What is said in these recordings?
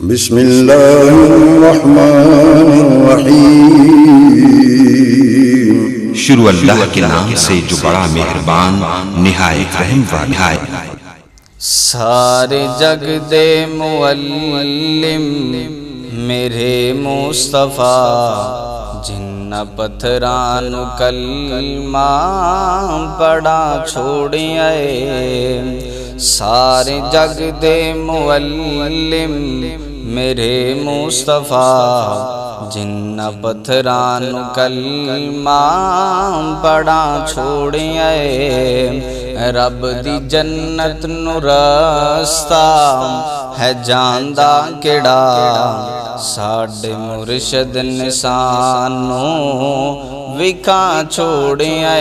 बिस्मिल्लाहिर्रहमानिर्रहीम। शुरू अल्लाह के नाम से जो बड़ा मेहरबान निहायत रहम वाला है। सारे जग दे मुअल्लिम मेरे मुस्तफा जिन्ना पत्थरां नू कलमा पड़ा छोड़िया। सारे जग दे मुअल्लिम मेरे मुस्तफा जिन्ना पत्थरां नू कलमा पड़ा छोड़िया। रब दी जन्नत नू रास्ता है जानदा केड़ा साडे मुर्शद ने सानू विखा छोड़िया।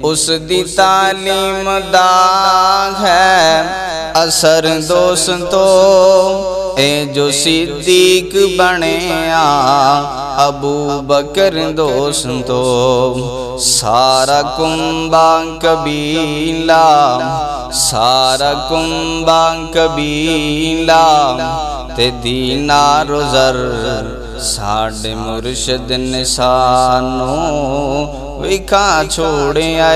उस दी तालीम दा है असर दोस्तों ए जो सिद्दीक बनिया अबू बकर दोस्तों। सारा कुंबा कबीला सारा कुंबा कबीला ते दीनार ज़र साडे मुर्शद ने सानू विखा छोड़िया।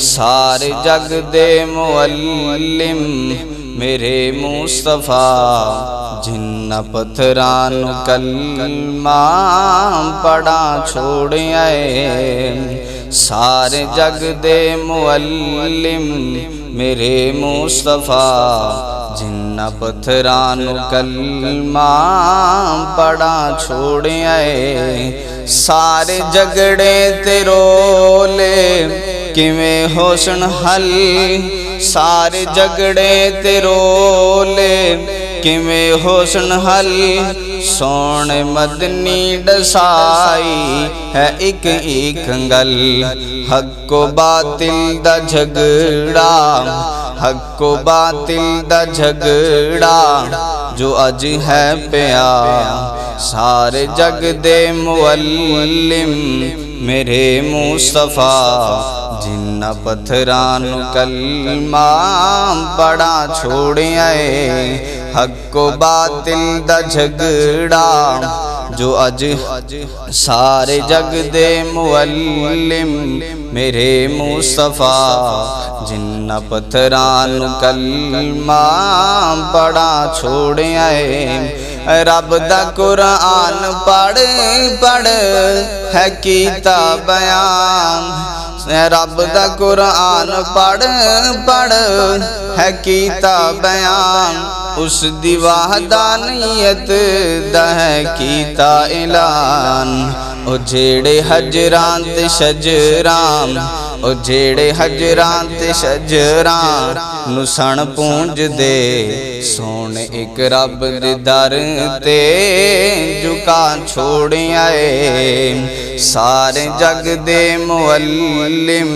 सारे जग दे मुअल्लिम मेरे मुस्तफा जिन्ना पत्थरां नू कलमा पड़ा छोड़िया। सारे जग दे मुअल्लिम मेरे मुस्तफा जिन्ना पत्थरां नू कलमा पड़ा छोड़िया। सारे झगड़े ते रोले किवें होसन हल सारे झगड़े ते रोले किवें होसन हल सोने मदनी दसाई है एक एक गल। हक्को बातिल दा झगड़ा हक्को बातिल दा झगड़ा जो अज है पिया। सारे जग दे मुअल्लिम मेरे मुस्तफा जिन्ना पत्थरां नू कलमा पड़ा छोड़िया। हक्को बातिल दा झगड़ा जो अज सारे जग दे मुअल्लिम मेरे मुस्तफा जिन्ना पत्थरां नू कलमा पड़ा छोड़िया। रब दा कुरान पढ़ पढ़ है कीता बयान रब दा कुरान पढ़ पढ़ है कीता बयान। उस दी वहदानियत दा है कीता ऐलान। ओ जेड़े हजरां ते शजरां ओ जेड़े हजरां ते शजरां नू सण पूंज दे सोने एक रब दे दर ते झुका छोड़िया। सारे जग दे मुअल्लिम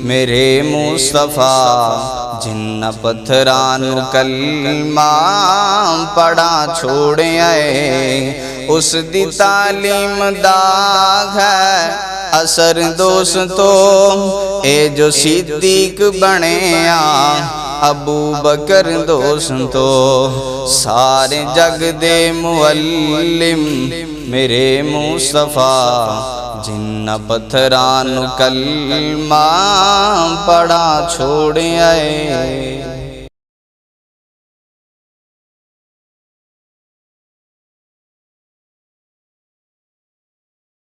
मेरे मुस्तफा जिन्ना पत्थरां नू कलमा पड़ा छोड़िया। उस दी तालीम दा है असर दोस्तों ए जो सिद्दीक बनिया अबू बकर दोस्तों। सारे जग दे मुअल्लिम मेरे मुस्तफा जिन्ना पत्थरां नू कलमा पड़ा छोड़िया।